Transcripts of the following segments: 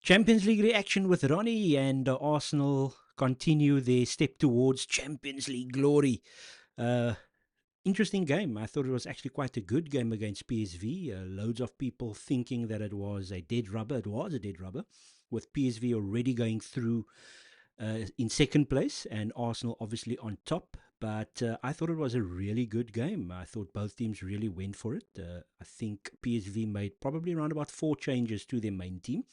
Champions League reaction with Roni and Arsenal continue their step towards Champions League glory. Uh, Interesting game. I thought it was actually quite a good game against PSV. Loads of people thinking that it was a dead rubber. It was a dead rubber, with PSV already going through in second place and Arsenal obviously on top. But I thought it was a really good game. I thought both teams really went for it. I think PSV made probably around about 4 changes to their main team,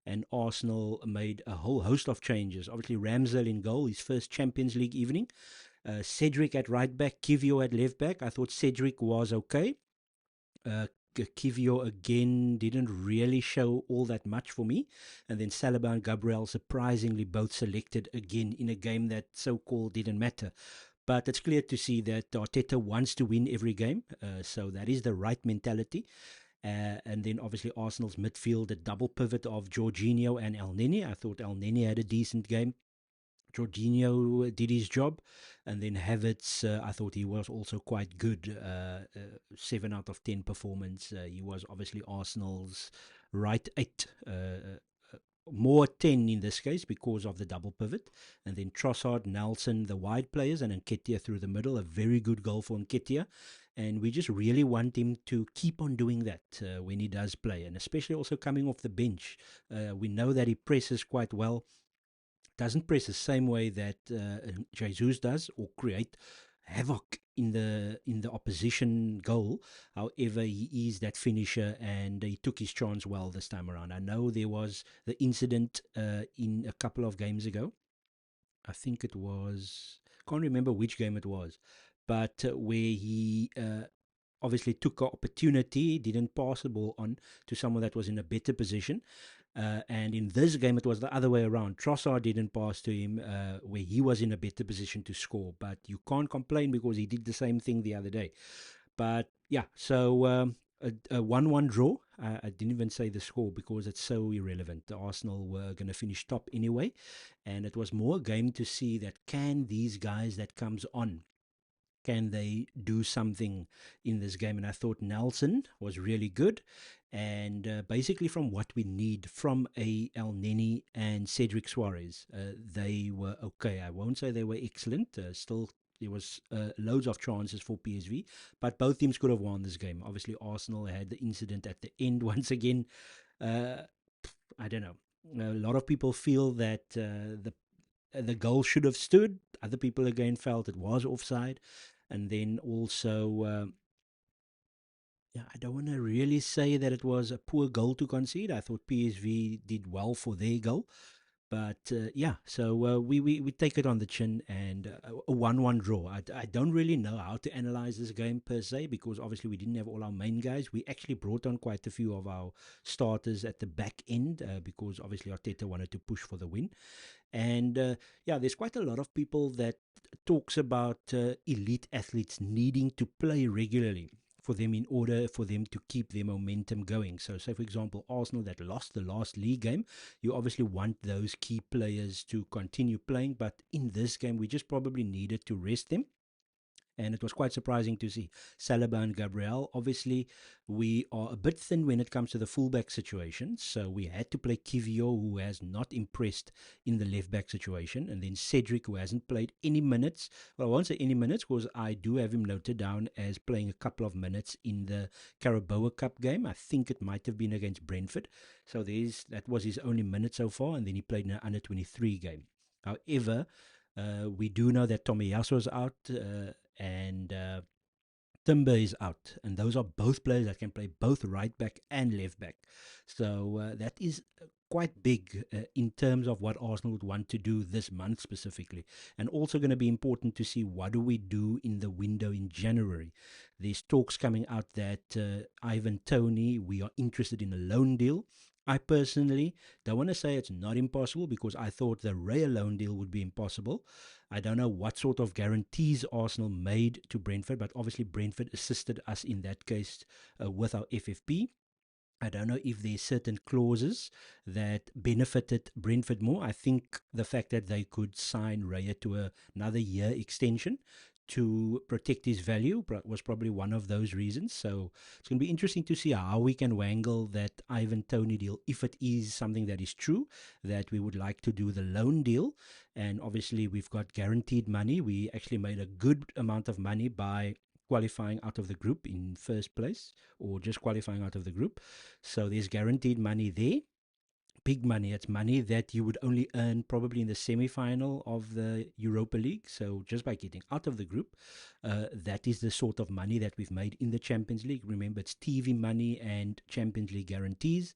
and Arsenal made a whole host of changes. Obviously, Ramsdale in goal, his first Champions League evening. Cedric at right back, Kivio at left back. I thought Cedric was okay. Kivio again didn't really show all that much for me. And then Saliba and Gabriel surprisingly both selected again in a game that so-called didn't matter. But it's clear to see that Arteta wants to win every game. So that is the right mentality. And then obviously Arsenal's midfield, the double pivot of Jorginho and El Neni. I thought El Neni had a decent game. Jorginho did his job, and then Havertz, I thought he was also quite good. 7 out of 10 performance. He was obviously Arsenal's right 8. More 10 in this case because of the double pivot. And then Trossard, Nelson, the wide players, and Nketiah through the middle. A very good goal for Nketiah. And we just really want him to keep on doing that when he does play, and especially also coming off the bench. We know that he presses quite well, doesn't press the same way that Jesus does or create havoc in the opposition goal. However, he is that finisher, and he took his chance well this time around. I know there was the incident in a couple of games ago. I think it was, can't remember which game it was, but where he obviously took an opportunity, didn't pass the ball on to someone that was in a better position. And in this game, it was the other way around. Trossard didn't pass to him where he was in a better position to score. But you can't complain because he did the same thing the other day. But yeah, so a 1-1 draw. I didn't even say the score because it's so irrelevant. The Arsenal were going to finish top anyway. And it was more a game to see that can these guys that comes on, can they do something in this game? And I thought Nelson was really good. And basically, from what we need from a El Neni and Cedric Suarez, they were okay. I won't say they were excellent. Still, there was loads of chances for PSV, but both teams could have won this game. Obviously, Arsenal had the incident at the end once again. Uh, I don't know. A lot of people feel that the goal should have stood. Other people again felt it was offside. And then also, yeah, I don't want to really say that it was a poor goal to concede. I thought PSV did well for their goal. But yeah, so we take it on the chin, and a 1-1 draw. I don't really know how to analyze this game per se because obviously we didn't have all our main guys. We actually brought on quite a few of our starters at the back end because obviously Arteta wanted to push for the win. And yeah, there's quite a lot of people that talks about elite athletes needing to play regularly for them in order for them to keep their momentum going. So, say for example, Arsenal that lost the last league game, you obviously want those key players to continue playing. But in this game, we just probably needed to rest them, and it was quite surprising to see Saliba and Gabriel. Obviously, we are a bit thin when it comes to the fullback situation, so we had to play Kivio, who has not impressed in the left back situation, and then Cedric, who hasn't played any minutes. Well, I won't say any minutes because I do have him noted down as playing a couple of minutes in the Carabao Cup game. I think it might have been against Brentford, so that was his only minute so far, and then he played in an under 23 game. However, we do know that Tomiyasu is out, and Timber is out, and those are both players that can play both right back and left back. So that is quite big in terms of what Arsenal would want to do this month specifically, and also going to be important to see what do we do in the window in January. There's talks coming out that Ivan Toney, we are interested in a loan deal. I personally don't want to say it's not impossible because I thought the Ray loan deal would be impossible. I don't know what sort of guarantees Arsenal made to Brentford, but obviously Brentford assisted us in that case with our FFP. I don't know if there's certain clauses that benefited Brentford more. I think the fact that they could sign Raya to another year extension to protect his value was probably one of those reasons. So it's going to be interesting to see how we can wangle that Ivan Tony deal, if it is something that is true, that we would like to do the loan deal. And obviously, we've got guaranteed money. We actually made a good amount of money by qualifying out of the group in first place, or just qualifying out of the group. So there's guaranteed money there, big money. It's money that you would only earn probably in the semi-final of the Europa League. So just by getting out of the group, that is the sort of money that we've made in the Champions League. Remember, it's TV money and Champions League guarantees.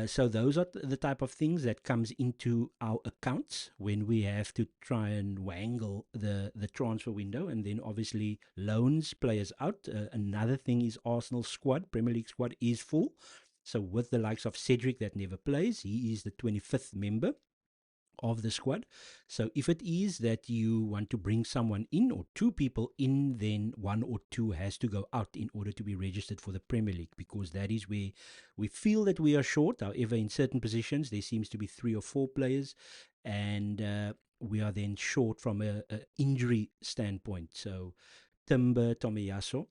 So those are the type of things that comes into our accounts when we have to try and wangle the transfer window, and then obviously loans players out. Another thing is Arsenal's squad, Premier League squad, is full. So with the likes of Cedric that never plays, he is the 25th member of the squad. So if it is that you want to bring someone in or two people in, then one or two has to go out in order to be registered for the Premier League, because that is where we feel that we are short. However, in certain positions, there seems to be three or four players, and we are then short from a injury standpoint. So Timber, Tomiyasu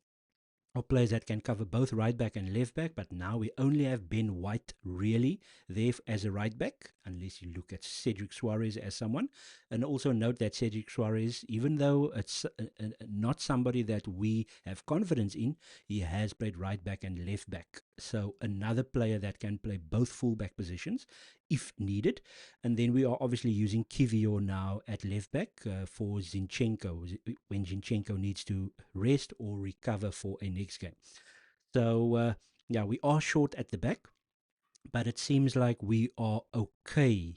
or players that can cover both right back and left back, but now we only have Ben White really there as a right back, unless you look at Cedric Suarez as someone. And also note that Cedric Suarez, even though it's not somebody that we have confidence in, he has played right back and left back. So another player that can play both fullback positions if needed. And then we are obviously using Kivior now at left back for Zinchenko when Zinchenko needs to rest or recover for a next game. So, yeah, we are short at the back, but it seems like we are okay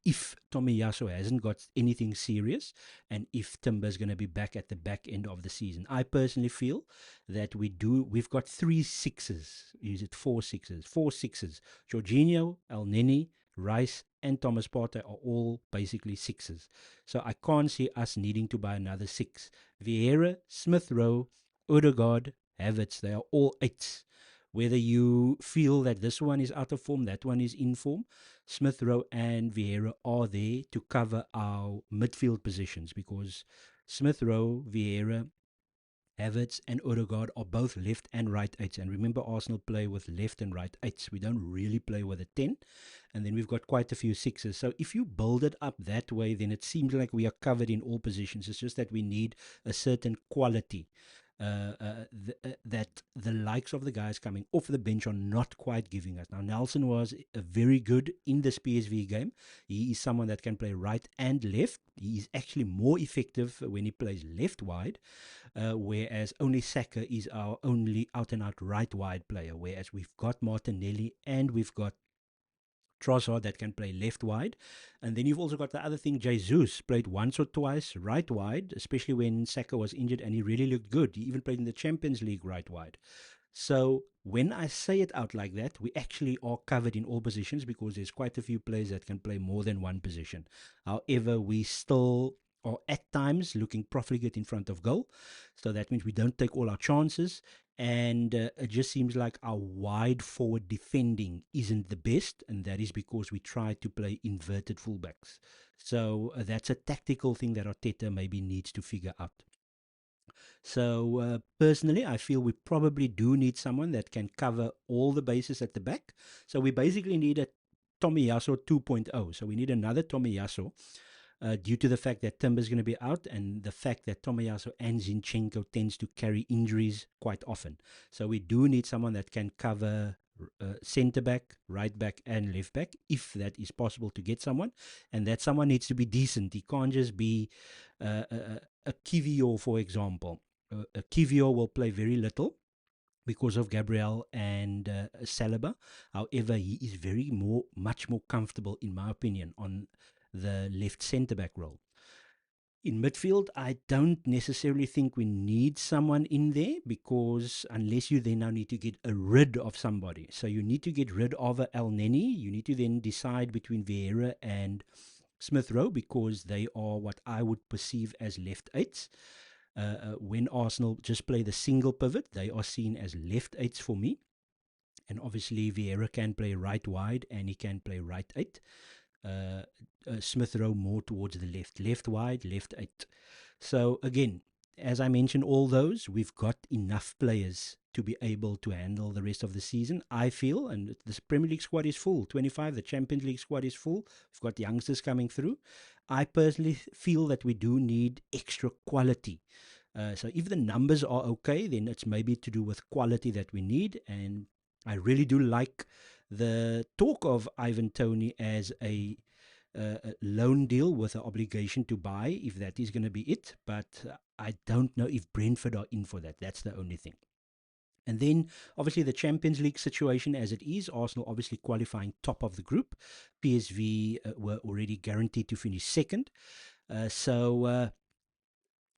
if Tomiyasu hasn't got anything serious and if Timber's going to be back at the back end of the season. I personally feel that we've got three sixes. Is it four sixes? Four sixes. Jorginho, El Neni, Rice, and Thomas Partey are all basically sixes. So I can't see us needing to buy another six. Vieira, Smith Rowe, Odegaard, Havertz, they are all eights. Whether you feel that this one is out of form, that one is in form, Smith Rowe and Vieira are there to cover our midfield positions, because Smith Rowe, Vieira, Havertz, and Odegaard are both left and right eights. And remember, Arsenal play with left and right eights. We don't really play with a 10. And then we've got quite a few sixes. So if you build it up that way, then it seems like we are covered in all positions. It's just that we need a certain quality. That the likes of the guys coming off the bench are not quite giving us. Now, Nelson was very good in this PSV game. He is someone that can play right and left. He is actually more effective when he plays left wide, whereas only Saka is our only out-and-out right wide player, whereas we've got Martinelli and we've got Trossard that can play left wide. And then you've also got the other thing, Jesus played once or twice right wide, especially when Saka was injured, and he really looked good. He even played in the Champions League right wide. So when I say it out like that, we actually are covered in all positions, because there's quite a few players that can play more than one position. However, we still are at times looking profligate in front of goal. So that means we don't take all our chances. And it just seems like our wide forward defending isn't the best. And that is because we try to play inverted fullbacks. So that's a tactical thing that Arteta maybe needs to figure out. So personally, I feel we probably do need someone that can cover all the bases at the back. So we basically need a Tomiyasu 2.0. So we need another Tomiyasu due to the fact that Timber's going to be out and the fact that Tomiyasu and Zinchenko tends to carry injuries quite often. So we do need someone that can cover centre back, right back, and left back, if that is possible to get someone. And that someone needs to be decent. He can't just be a Kivior, for example. Kivior will play very little because of Gabriel and Saliba. However, he is much more comfortable, in my opinion, on the left centre back role. In midfield, I don't necessarily think we need someone in there, because unless you then now need to get rid of somebody. So you need to get rid of El Neni. You need to then decide between Vieira and Smith Rowe, because they are what I would perceive as left eights. When Arsenal just play the single pivot, they are seen as left eights for me. And obviously, Vieira can play right wide and he can play right eight. Smith Rowe more towards the left wide, left eight. So again, as I mentioned, all those, we've got enough players to be able to handle the rest of the season, I feel. And the Premier League squad is full, 25. The Champions League squad is full. We've got youngsters coming through. I personally feel that we do need extra quality. So if the numbers are okay, then it's maybe to do with quality that we need. And I really do like the talk of Ivan Toney as a loan deal with an obligation to buy, if that is going to be it. But I don't know if Brentford are in for that. That's the only thing. And then, obviously, the Champions League situation as it is, Arsenal obviously qualifying top of the group. PSV were already guaranteed to finish second. So,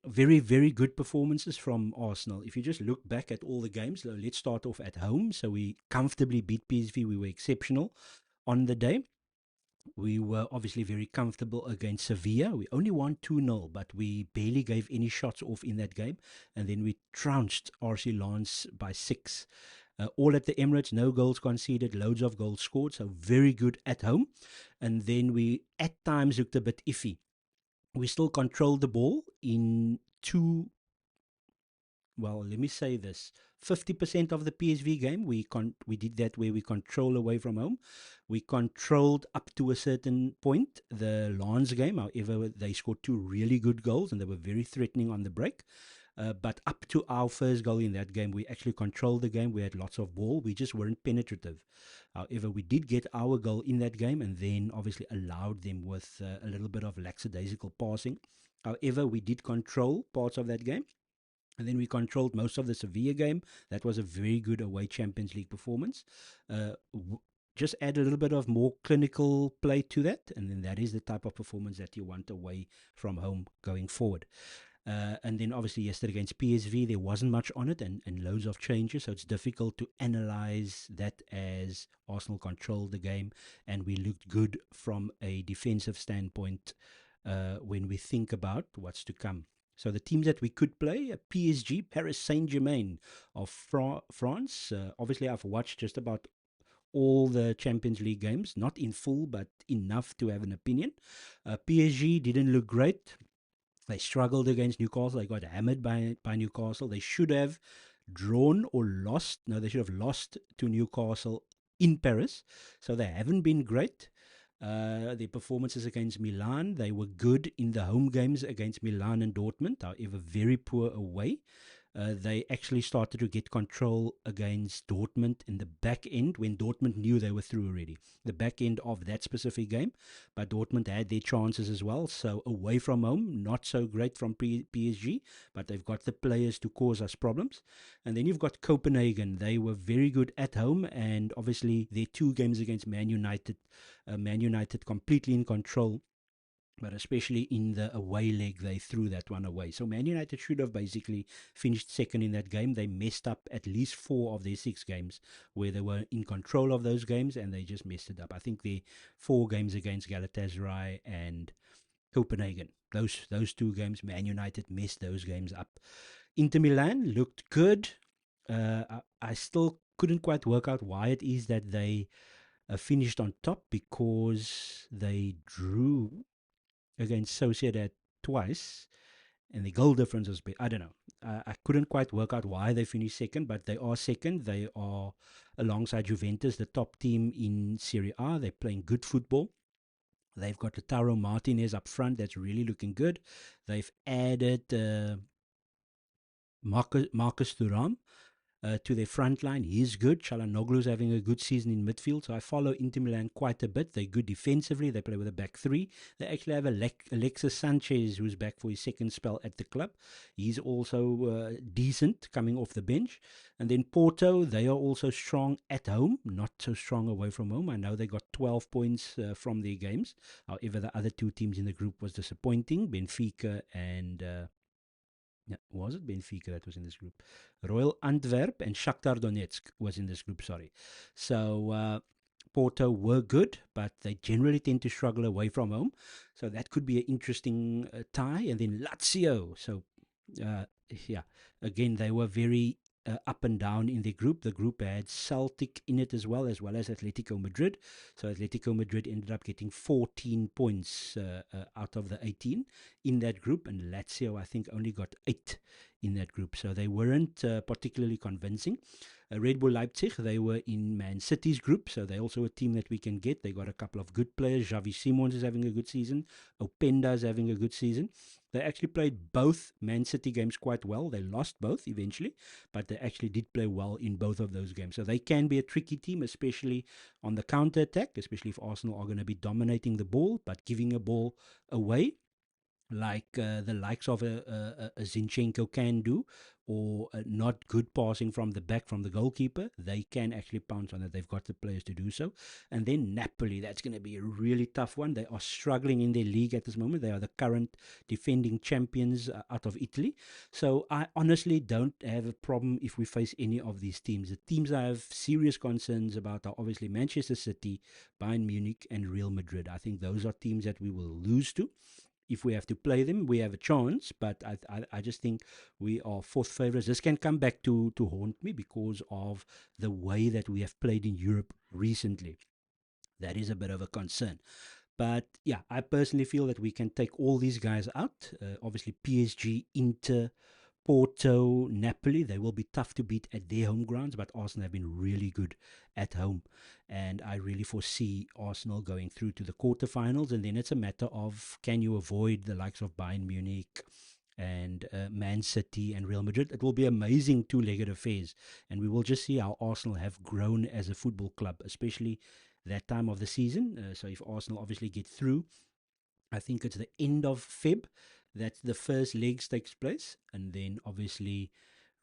very, very good performances from Arsenal. If you just look back at all the games, let's start off at home. So, we comfortably beat PSV. We were exceptional on the day. We were obviously very comfortable against Sevilla. We only won 2-0, but we barely gave any shots off in that game. And then we trounced RC Lens by 6. All at the Emirates, no goals conceded, loads of goals scored. So very good at home. And then we at times looked a bit iffy. We still controlled the ball in two, well, let me say this: 50% of the PSV game, we did that where we control away from home. We controlled up to a certain point the Lens game. However, they scored 2 really good goals and they were very threatening on the break. But up to our first goal in that game, we actually controlled the game. We had lots of ball. We just weren't penetrative. However, we did get our goal in that game and then obviously allowed them with a little bit of lackadaisical passing. However, we did control parts of that game. And then we controlled most of the Sevilla game. That was a very good away Champions League performance. Just add a little bit of more clinical play to that, and then that is the type of performance that you want away from home going forward. And then obviously yesterday against PSV, there wasn't much on it and loads of changes. So it's difficult to analyze that as Arsenal controlled the game and we looked good from a defensive standpoint when we think about what's to come. So the teams that we could play, PSG, Paris Saint-Germain of France. Obviously, I've watched just about all the Champions League games, not in full, but enough to have an opinion. PSG didn't look great. They struggled against Newcastle. They got hammered by Newcastle. They should have drawn or lost. No, they should have lost to Newcastle in Paris. So they haven't been great. Their performances against Milan, they were good in the home games against Milan and Dortmund, however, very poor away. They actually started to get control against Dortmund in the back end when Dortmund knew they were through already. The back end of that specific game, but Dortmund had their chances as well. So away from home, not so great from PSG, but they've got the players to cause us problems. And then you've got Copenhagen. They were very good at home, and obviously their 2 games against Man United, Man United completely in control. But especially in the away leg, they threw that one away. So Man United should have basically finished second in that game. They messed up at least 4 of their 6 games where they were in control of those games and they just messed it up. I think the 4 games against Galatasaray and Copenhagen, those 2 games, Man United messed those games up. Inter Milan looked good. I still couldn't quite work out why it is that they finished on top, because they drew against Sociedad twice, and the goal difference was big. I don't know. I couldn't quite work out why they finished second, but they are second. They are alongside Juventus, the top team in Serie A. They're playing good football. They've got Lautaro Martinez up front. That's really looking good. They've added Marcus Thuram to their front line. He's good. Çalhanoğlu's having a good season in midfield. So I follow Inter Milan quite a bit. They're good defensively. They play with a back 3. They actually have Alexis Sanchez, who's back for his second spell at the club. He's also decent coming off the bench. And then Porto, they are also strong at home, not so strong away from home. I know they got 12 points from their games. However, the other 2 teams in the group was disappointing. Benfica and yeah, was it Benfica that was in this group? Royal Antwerp and Shakhtar Donetsk was in this group, sorry. So Porto were good, but they generally tend to struggle away from home. So that could be an interesting tie. And then Lazio. So, yeah, again, they were very up and down in their group. The group had Celtic in it as well as Atletico Madrid. So Atletico Madrid ended up getting 14 points out of the 18 in that group, and Lazio, I think, only got 8 in that group. So they weren't particularly convincing. Red Bull Leipzig, they were in Man City's group, so they're also a team that we can get. They got a couple of good players. Xavi Simons is having a good season. Openda is having a good season. They actually played both Man City games quite well. They lost both eventually, but they actually did play well in both of those games. So they can be a tricky team, especially on the counter attack, especially if Arsenal are going to be dominating the ball, but giving a ball away like the likes of a Zinchenko can do, or not good passing from the back from the goalkeeper, they can actually pounce on it. They've got the players to do so. And then Napoli, that's going to be a really tough one. They are struggling in their league at this moment. They are the current defending champions out of Italy. So I honestly don't have a problem if we face any of these teams. The teams I have serious concerns about are obviously Manchester City, Bayern Munich, and Real Madrid. I think those are teams that we will lose to. If we have to play them, we have a chance. But I just think we are fourth favourites. This can come back to haunt me because of the way that we have played in Europe recently. That is a bit of a concern. But yeah, I personally feel that we can take all these guys out. Obviously, PSG, Inter, Porto, Napoli, they will be tough to beat at their home grounds, but Arsenal have been really good at home. And I really foresee Arsenal going through to the quarterfinals. And then it's a matter of, can you avoid the likes of Bayern Munich and Man City and Real Madrid? It will be amazing two-legged affairs. And we will just see how Arsenal have grown as a football club, especially that time of the season. So if Arsenal obviously get through, I think it's the end of Feb that the first legs takes place, and then obviously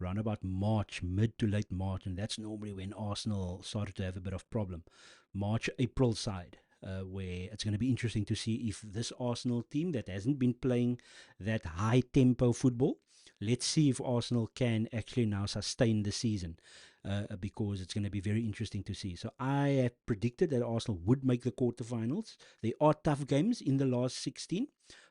around about March, mid to late March, and that's normally when Arsenal started to have a bit of problem. March, April side, where it's going to be interesting to see if this Arsenal team that hasn't been playing that high tempo football, let's see if Arsenal can actually now sustain the season. Because it's going to be very interesting to see. So I have predicted that Arsenal would make the quarterfinals. There are tough games in the last 16,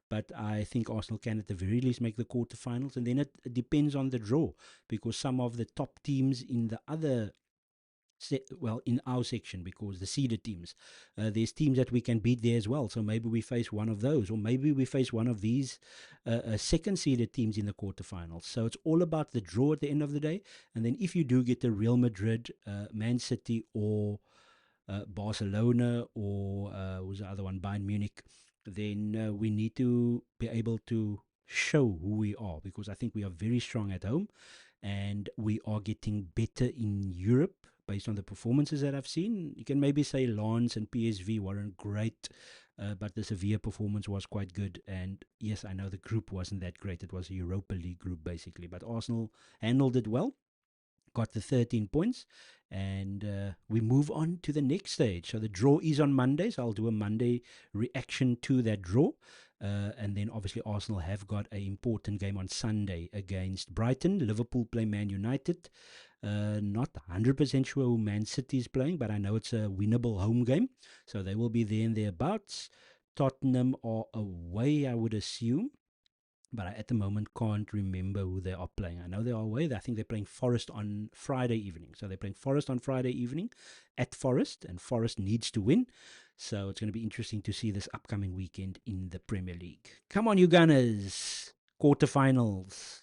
but I think Arsenal can at the very least make the quarterfinals. And then it depends on the draw, because some of the top teams in the other well, in our section, because the seeded teams, there's teams that we can beat there as well. So maybe we face one of those, or maybe we face one of these second seeded teams in the quarterfinals. So it's all about the draw at the end of the day. And then if you do get the Real Madrid, Man City, or Barcelona, or who's the other one, Bayern Munich, then we need to be able to show who we are, because I think we are very strong at home and we are getting better in Europe based on the performances that I've seen. You can maybe say Lens and PSV weren't great, but the Sevilla performance was quite good. And yes, I know the group wasn't that great. It was a Europa League group basically, but Arsenal handled it well, got the 13 points, and we move on to the next stage. So the draw is on Monday, so I'll do a Monday reaction to that draw. And then obviously Arsenal have got an important game on Sunday against Brighton. Liverpool play Man United. Not 100% sure who Man City is playing, but I know it's a winnable home game. So they will be there and thereabouts. Tottenham are away, I would assume, but I at the moment can't remember who they are playing. I know they are away. I think they're playing Forest on Friday evening. So they're playing Forest on Friday evening at Forest, and Forest needs to win. So it's going to be interesting to see this upcoming weekend in the Premier League. Come on, you Gunners! Quarterfinals.